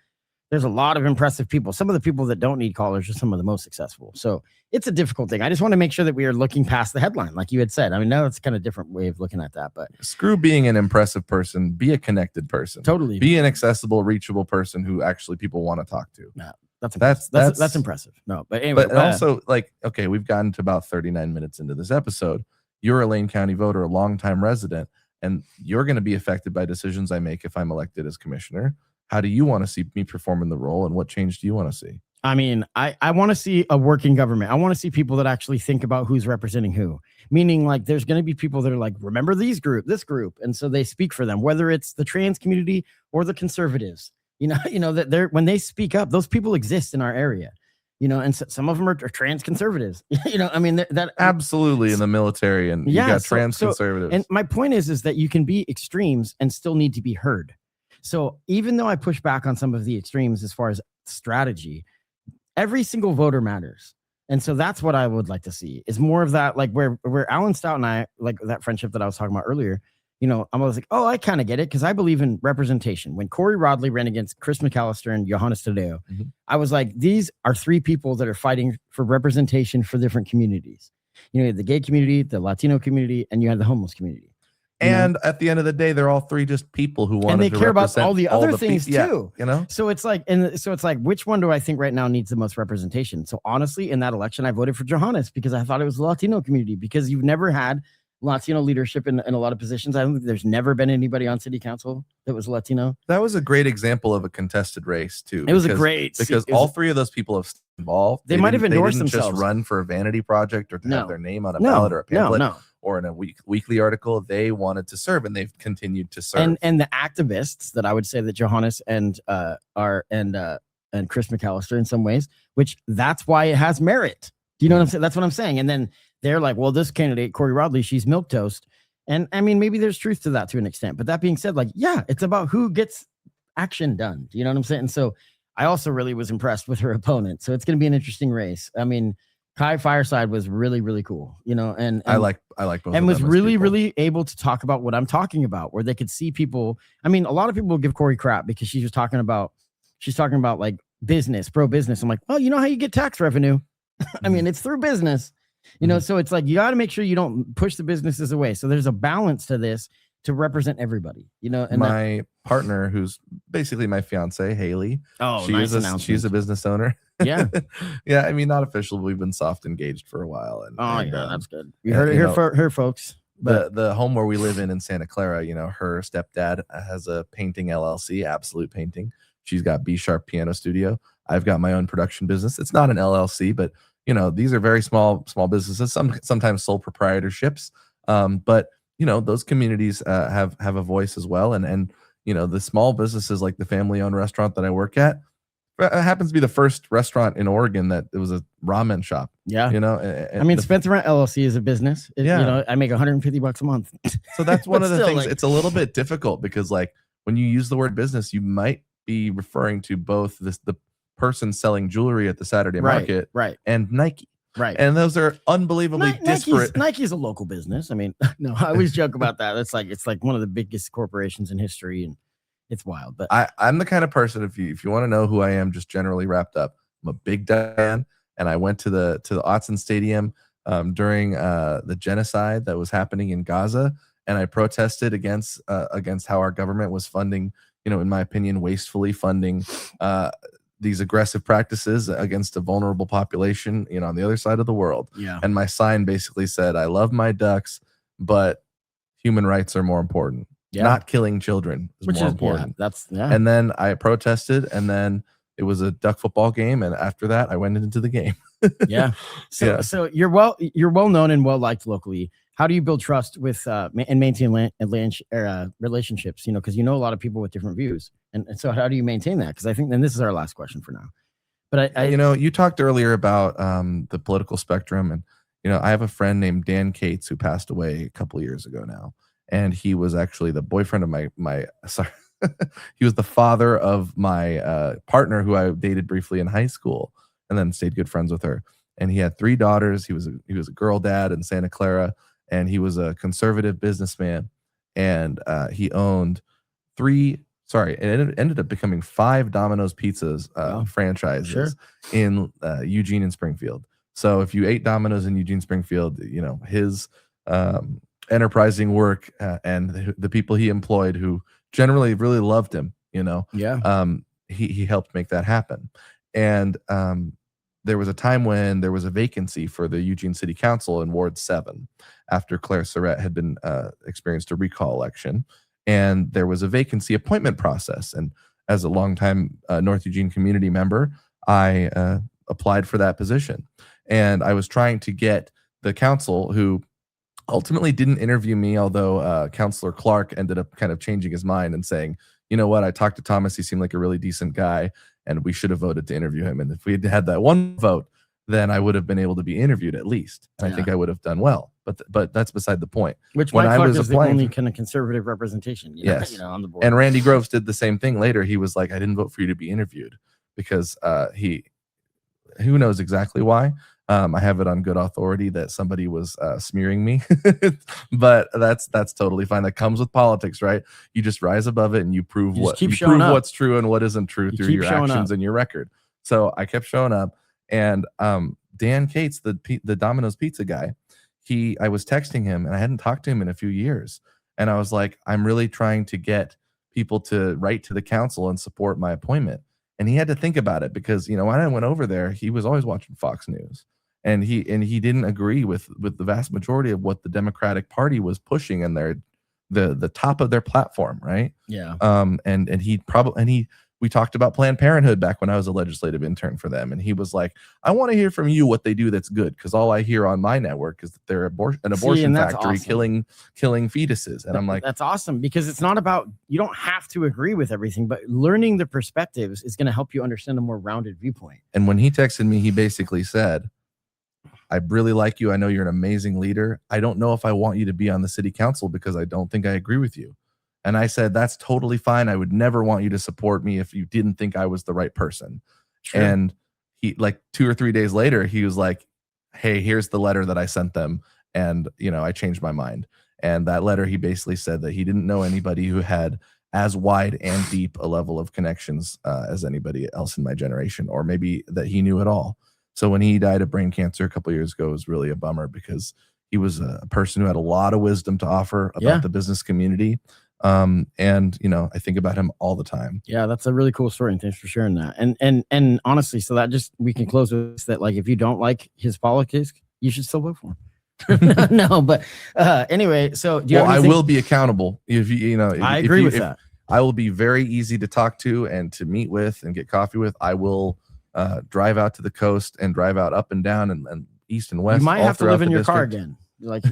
there's a lot of impressive people. Some of the people that don't need callers are some of the most successful. So it's a difficult thing. I just want to make sure that we are looking past the headline, like you had said. I mean, no, it's kind of different way of looking at that, but screw being an impressive person. Be a connected person. Totally. Be an accessible, reachable person who actually people want to talk to. Yeah, that's impressive. No, but anyway. But also, like, okay, we've gotten to about 39 minutes into this episode. You're a Lane County voter, a longtime resident, and you're going to be affected by decisions I make if I'm elected as commissioner. How do you want to see me perform in the role, and what change do you want to see? I mean, I want to see a working government. I want to see people that actually think about who's representing who. Meaning, like, there's going to be people that are like, remember this group, and so they speak for them. Whether it's the trans community or the conservatives, you know that they're when they speak up, those people exist in our area. And some of them are trans conservatives. I mean that absolutely in the military, and you got trans conservatives. And my point is that you can be extremes and still need to be heard. So even though I push back on some of the extremes as far as strategy, every single voter matters. And so that's what I would like to see is more of that, like where Alan Stout and I, like that friendship that I was talking about earlier, I was like, oh, I kind of get it because I believe in representation. When Corey Rodley ran against Chris McAllister and Johannes Tadeo, I was like, these are three people that are fighting for representation for different communities. The gay community, the Latino community, and you had the homeless community. And at the end of the day, they're all three just people who want to care about all the other things too. Yeah, So it's like, which one do I think right now needs the most representation? So honestly, in that election, I voted for Johannes because I thought it was the Latino community, because you've never had Latino leadership in a lot of positions. I don't think there's never been anybody on city council that was Latino. That was a great example of a contested race too. It was because all three of those people have involved. They might have endorsed themselves. Just run for a vanity project or to have their name on a ballot or a pamphlet. Or in a weekly article. They wanted to serve, and they've continued to serve. And the activists that I would say that Johannes and Chris McAllister in some ways, which that's why it has merit. Do you know what I'm saying? That's what I'm saying. And then they're like, well, this candidate, Corey Rodley, she's milquetoast. And I mean, maybe there's truth to that to an extent. But that being said, like, yeah, it's about who gets action done. Do you know what I'm saying? And so I also really was impressed with her opponent. So it's going to be an interesting race. I mean, Kai Fireside was really, really cool, and I like both and was really, people. really able to talk about what I'm talking about, where they could see people. I mean, a lot of people give Corey crap because she's talking about like business, pro business. I'm like, well, you know how you get tax revenue? I mean, it's through business, so it's like, you got to make sure you don't push the businesses away. So there's a balance to this to represent everybody, and my partner, who's basically my fiance, Haley. Oh, she's a business owner. Yeah. Yeah. I mean, not official. We've been soft engaged for a while. That's good. You heard it here for her, folks. But the home where we live in Santa Clara, her stepdad has a painting LLC, Absolute Painting. She's got B Sharp Piano Studio. I've got my own production business. It's not an LLC, but these are very small businesses, sometimes sole proprietorships. But those communities have a voice as well. And the small businesses like the family-owned restaurant that I work at, it happens to be the first restaurant in Oregon that it was a ramen shop. Yeah. I mean, Spent the Rent LLC is a business. I make $150 a month. So that's one of the things. It's a little bit difficult because, like, when you use the word business, you might be referring to both the person selling jewelry at the Saturday market, right, and Nike. Right. And those are unbelievably disparate. Nike's a local business. I mean, no, I always joke about that. It's like one of the biggest corporations in history, and it's wild. But I'm the kind of person, if you want to know who I am, just generally wrapped up, I'm a big fan. And I went to the Autzen Stadium during the genocide that was happening in Gaza, and I protested against how our government was funding, in my opinion, wastefully funding these aggressive practices against a vulnerable population, on the other side of the world. Yeah. And my sign basically said, I love my ducks, but human rights are more important. Yeah. Not killing children is more important. Yeah. And then I protested, and then it was a duck football game, and after that, I went into the game. Yeah. So you're well known and well liked locally. How do you build trust with and maintain relationships? Because a lot of people with different views, and so how do you maintain that? Because I think, and this is our last question for now. But you talked earlier about the political spectrum, and I have a friend named Dan Cates who passed away a couple of years ago now, and he was actually the boyfriend of my he was the father of my partner who I dated briefly in high school, and then stayed good friends with her. And he had 3 daughters. He was a girl dad in Santa Clara, and he was a conservative businessman, and he owned 3 sorry, it ended up becoming 5 Domino's Pizzas franchises in Eugene and Springfield. So if you ate Domino's in Eugene, Springfield, his enterprising work and the people he employed who generally really loved him, he helped make that happen. And there was a time when there was a vacancy for the Eugene City Council in Ward 7 after Claire Surratt had been experienced a recall election. And there was a vacancy appointment process. And as a longtime North Eugene community member, I applied for that position. And I was trying to get the council, who ultimately didn't interview me, although Councilor Clark ended up kind of changing his mind and saying, you know what, I talked to Thomas, he seemed like a really decent guy, and we should have voted to interview him. And if we had that one vote, then I would have been able to be interviewed at least. And I think I would have done well. But that's beside the point. Which when Mike Clark is the only kind of conservative representation, on the board. And Randy Groves did the same thing later. He was like, I didn't vote for you to be interviewed because who knows exactly why. I have it on good authority that somebody was smearing me, but that's totally fine. That comes with politics, right? You just rise above it and you prove what's true and what isn't true through your actions and your record. So I kept showing up, and Dan Cates, the Domino's Pizza guy, I was texting him, and I hadn't talked to him in a few years, and I was like, I'm really trying to get people to write to the council and support my appointment. And he had to think about it because when I went over there, he was always watching Fox News. And he didn't agree with the vast majority of what the Democratic Party was pushing in the top of their platform, right? Yeah. We talked about Planned Parenthood back when I was a legislative intern for them, and he was like, "I want to hear from you what they do that's good, because all I hear on my network is that they're an abortion factory killing fetuses." And I'm like, "That's awesome," because it's not about, you don't have to agree with everything, but learning the perspectives is going to help you understand a more rounded viewpoint. And when he texted me, he basically said, I really like you. I know you're an amazing leader. I don't know if I want you to be on the city council because I don't think I agree with you. And I said, that's totally fine. I would never want you to support me if you didn't think I was the right person. True. And he, like 2 or 3 days later, he was like, hey, here's the letter that I sent them. And, I changed my mind. And that letter, he basically said that he didn't know anybody who had as wide and deep a level of connections as anybody else in my generation, or maybe that he knew at all. So when he died of brain cancer a couple of years ago, it was really a bummer because he was a person who had a lot of wisdom to offer about the business community. And I think about him all the time. Yeah, that's a really cool story, and thanks for sharing that. And honestly, so that we can close with that. Like, if you don't like his politics, you should still vote for him. No, but anyway, so do you have anything? I will be accountable if I agree with that. I will be very easy to talk to and to meet with and get coffee with. I will drive out to the coast and drive out up and down and east and west. You might have to live in your car again. Like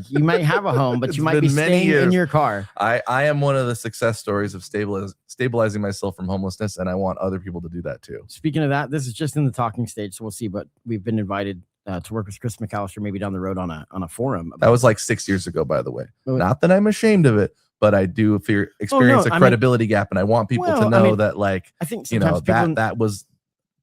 you might have a home, but you might be staying in your car. I am one of the success stories of stabilizing myself from homelessness, and I want other people to do that too. Speaking of that, this is just in the talking stage, so we'll see. But we've been invited to work with Chris McAllister, maybe down the road on a forum. That was like 6 years ago, by the way. Not that I'm ashamed of it, but I do experience a credibility gap, and I want people to know that, like, I think that was.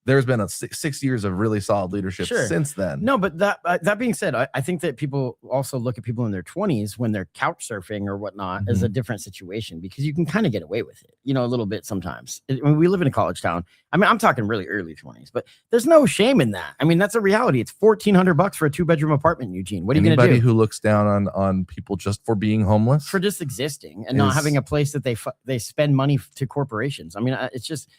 There's been a 6 years of really solid leadership since then. No, but that being said, I think that people also look at people in their 20s when they're couch surfing or whatnot as a different situation, because you can kind of get away with it, a little bit sometimes. When we live in a college town, I mean, I'm talking really early 20s, but there's no shame in that. I mean, that's a reality. It's $1,400 for a 2-bedroom apartment in Eugene. What are you going to do? Anybody who looks down on people just for being homeless, for just existing and not having a place that they spend money to corporations. I mean, it's just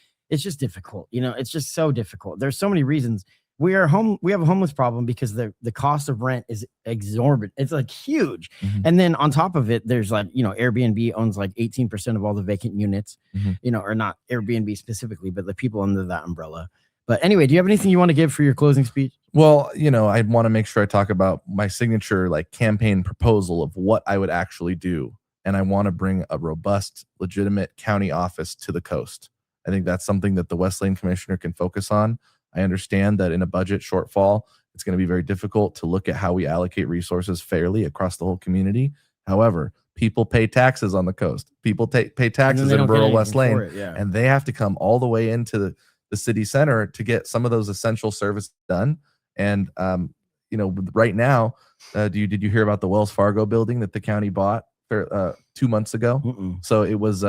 difficult. It's just so difficult. There's so many reasons. We have a homeless problem because the cost of rent is exorbitant. It's like huge. And then on top of it, there's like, Airbnb owns like 18% of all the vacant units, or not Airbnb specifically, but the people under that umbrella. But anyway, do you have anything you want to give for your closing speech? Well, I want to make sure I talk about my signature, like, campaign proposal of what I would actually do. And I want to bring a robust, legitimate county office to the coast. I think that's something that the West Lane Commissioner can focus on. I understand that in a budget shortfall, it's going to be very difficult to look at how we allocate resources fairly across the whole community. However, people pay taxes on the coast. People pay taxes in rural West Lane, and they have to come all the way into the city center to get some of those essential services done. And, right now, did you hear about the Wells Fargo building that the county bought 2 months ago? Mm-mm. So it was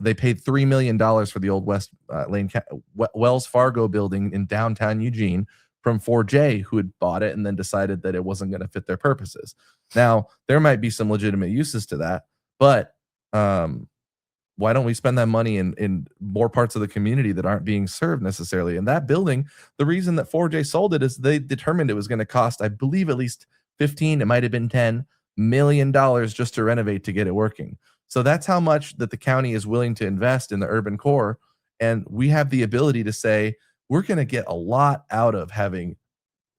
They paid $3 million for the old West Lane Wells Fargo building in downtown Eugene from 4J, who had bought it and then decided that it wasn't going to fit their purposes. Now, there might be some legitimate uses to that, but why don't we spend that money in more parts of the community that aren't being served necessarily? And that building, the reason that 4J sold it is they determined it was going to cost, I believe, at least 15, it might have been $10 million just to renovate to get it working. So that's how much that the county is willing to invest in the urban core. And we have the ability to say, we're going to get a lot out of having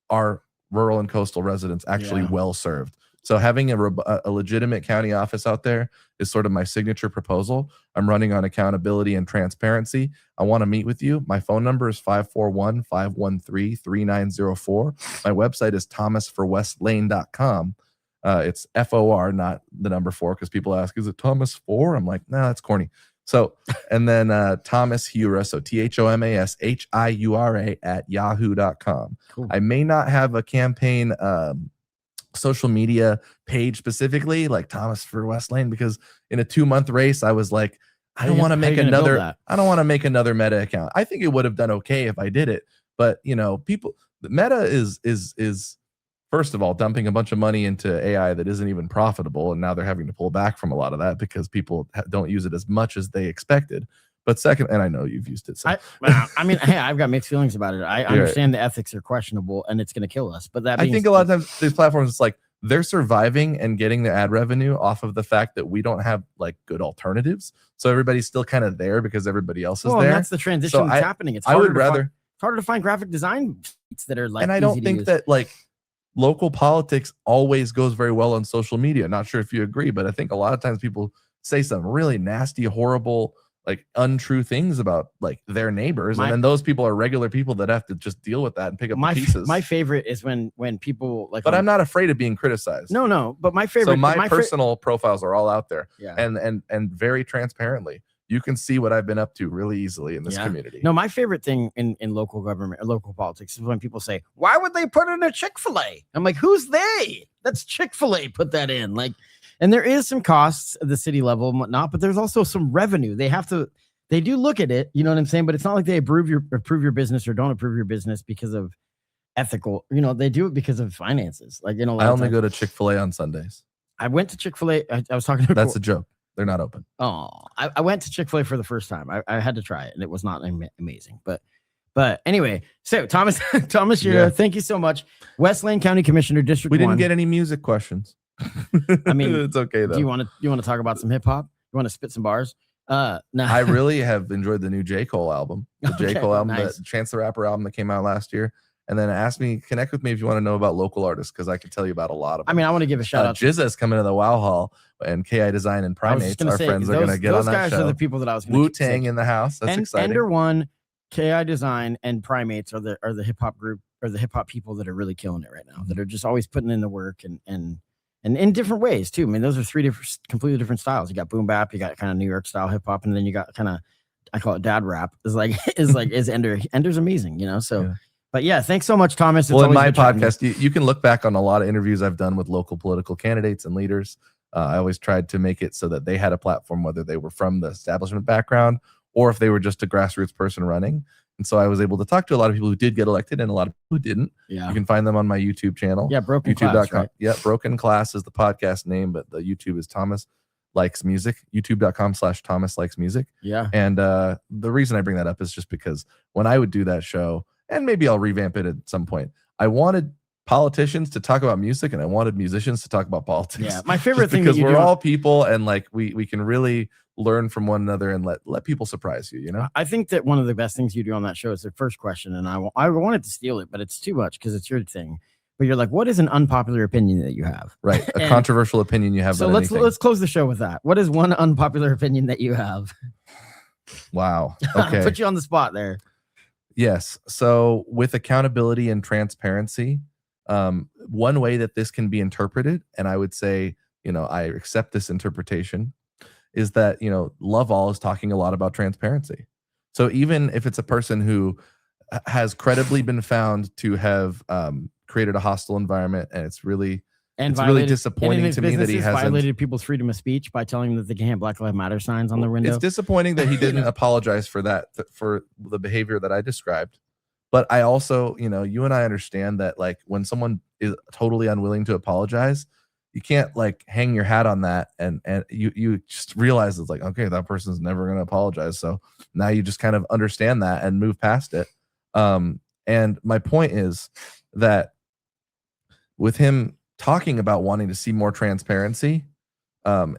our rural and coastal residents actually well served. So having a legitimate county office out there is sort of my signature proposal. I'm running on accountability and transparency. I want to meet with you. My phone number is 541-513-3904. My website is thomasforwestlane.com. It's FOR, not the number 4, because people ask, is it Thomas 4? I'm like, no, that's corny. So, and then Thomas Hiura, so ThomasHiura at yahoo.com. Cool. I may not have a campaign social media page specifically like Thomas for West Lane, because in a 2-month race I was like, I don't want to make another Meta account. I think it would have done okay if I did it, but you know, people, Meta is first of all dumping a bunch of money into AI that isn't even profitable, and now they're having to pull back from a lot of that because people don't use it as much as they expected. But second, and I know you've used it. So. I mean, hey, I've got mixed feelings about it. I understand the ethics are questionable and it's going to kill us. But that I think a lot of times these platforms, it's like they're surviving and getting their ad revenue off of the fact that we don't have like good alternatives. So everybody's still kind of there because everybody else is there. And that's the transition that's happening. It's harder to find graphic design feats that are like. And I don't think that like local politics always goes very well on social media. Not sure if you agree, but I think a lot of times people say some really nasty, horrible, like untrue things about like their neighbors, and then those people are regular people that have to just deal with that and pick up the pieces. My favorite is when people like, but I'm not afraid of being criticized. No, but my favorite. So my personal profiles are all out there, yeah, and very transparently. You can see what I've been up to really easily in this community. No, my favorite thing in local government or local politics is when people say, "Why would they put in a Chick-fil-A?" I'm like, "Who's they?" That's Chick-fil-A put that in, like. And there is some costs at the city level and whatnot, but there's also some revenue. They do look at it, you know what I'm saying? But it's not like they approve your business or don't approve your business because of ethical, you know, they do it because of finances. Like, you know, I only go to Chick-fil-A on Sundays. I went to Chick-fil-A. I was talking to That's a joke. They're not open. Oh, I went to Chick-fil-A for the first time. I had to try it and it was not amazing, but anyway, so Thomas Hiura, thank you so much. West Lane County Commissioner, District 1. We didn't get any music questions. I mean, it's okay though. Do you want to talk about some hip hop? You want to spit some bars? No. I really have enjoyed the new J. Cole album. The J. Cole album, nice. The Chance the Rapper album that came out last year. And then connect with me if you want to know about local artists, because I can tell you about a lot of them. I mean, I want to give a shout out. Jizza's coming to the Wow Hall, and KI Design and Primates, our friends, are going to get on that show. Those guys are the people that I was going to Wu-Tang in the house. That's exciting. Ender One, KI Design, and Primates are the hip hop group, or the hip hop people that are really killing it right now. That are just always putting in the work and in different ways too. I mean, those are 3 completely different styles. You got boom bap, you got kind of New York style hip hop, and then you got kind of, I call it dad rap. Is Ender. Ender's amazing, you know. So, yeah. But yeah, thanks so much, Thomas. Well, in my podcast, you can look back on a lot of interviews I've done with local political candidates and leaders. I always tried to make it so that they had a platform, whether they were from the establishment background or if they were just a grassroots person running. And so I was able to talk to a lot of people who did get elected and a lot of people who didn't. Yeah. You can find them on my YouTube channel. Yeah, YouTube.com. Right? Yeah, Broken Class is the podcast name, but the YouTube is Thomas Likes Music. YouTube.com/Thomas Likes Music. Yeah. And the reason I bring that up is just because when I would do that show, and maybe I'll revamp it at some point, I wanted politicians to talk about music and I wanted musicians to talk about politics. Yeah. My favorite thing, because we're all people, and like we can really learn from one another and let people surprise you, you know. I think that one of the best things you do on that show is the first question, and I wanted to steal it, but it's too much because it's your thing. But you're like, what is an unpopular opinion that you have? Right, a controversial opinion you have. So let's close the show with that. What is one unpopular opinion that you have? Wow. Okay. Put you on the spot there. Yes. So with accountability and transparency, one way that this can be interpreted, and I would say, you know, I accept this interpretation, is that, you know, Love All is talking a lot about transparency. So even if it's a person who has credibly been found to have created a hostile environment and it's really And it's really disappointing to me that he hasn't violated people's freedom of speech by telling them that they can have Black Lives Matter signs on their window. It's disappointing that he didn't apologize for that, for the behavior that I described. But I also, you and I understand that like when someone is totally unwilling to apologize, you can't like hang your hat on that and you just realize it's like, okay, that person's never going to apologize. So now you just kind of understand that and move past it. And my point is that with him talking about wanting to see more transparency,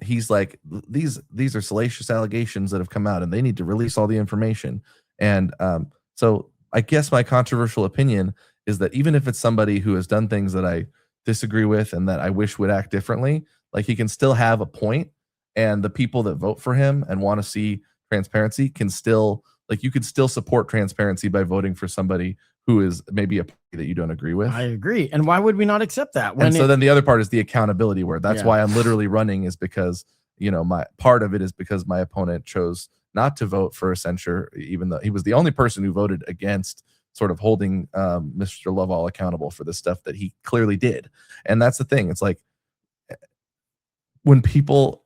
he's like, these are salacious allegations that have come out and they need to release all the information. And so I guess my controversial opinion is that even if it's somebody who has done things that I disagree with and that I wish would act differently, like he can still have a point, and the people that vote for him and want to see transparency can still, like, you could still support transparency by voting for somebody who is maybe a party that you don't agree with. I agree. And why would we not accept that? And so then the other part is the accountability, where that's why I'm literally running, is because, my part of it is because my opponent chose not to vote for a censure, even though he was the only person who voted against sort of holding Mr. Lovell accountable for the stuff that he clearly did. And that's the thing. It's like when people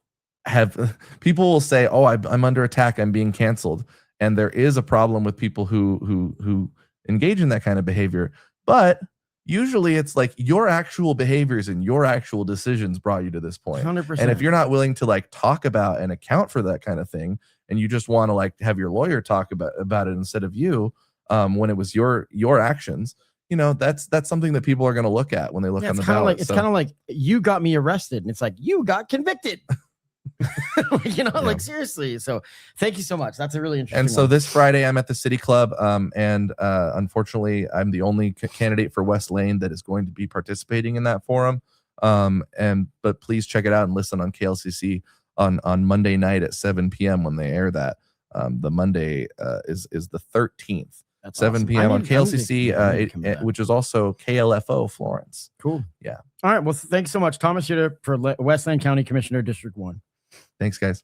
will say, oh, I'm under attack, I'm being canceled. And there is a problem with people who engage in that kind of behavior. But usually it's like your actual behaviors and your actual decisions brought you to this point. 100%. And if you're not willing to like talk about and account for that kind of thing, and you just want to like have your lawyer talk about it instead of you, when it was your actions, that's something that people are going to look at when they look on the ballot. It's kind of like you got me arrested, and it's like you got convicted. Like seriously. So thank you so much. That's a really interesting. And so this Friday I'm at the City Club, and unfortunately I'm the only candidate for West Lane that is going to be participating in that forum. But please check it out and listen on KLCC on Monday night at 7 p.m. when they air that. The Monday is the 13th. That's 7 awesome. p.m. on KLCC, which is also KLFO Florence. Cool. Yeah. All right. Well, thanks so much, Thomas Hiura, for West Lane County Commissioner, District 1. Thanks, guys.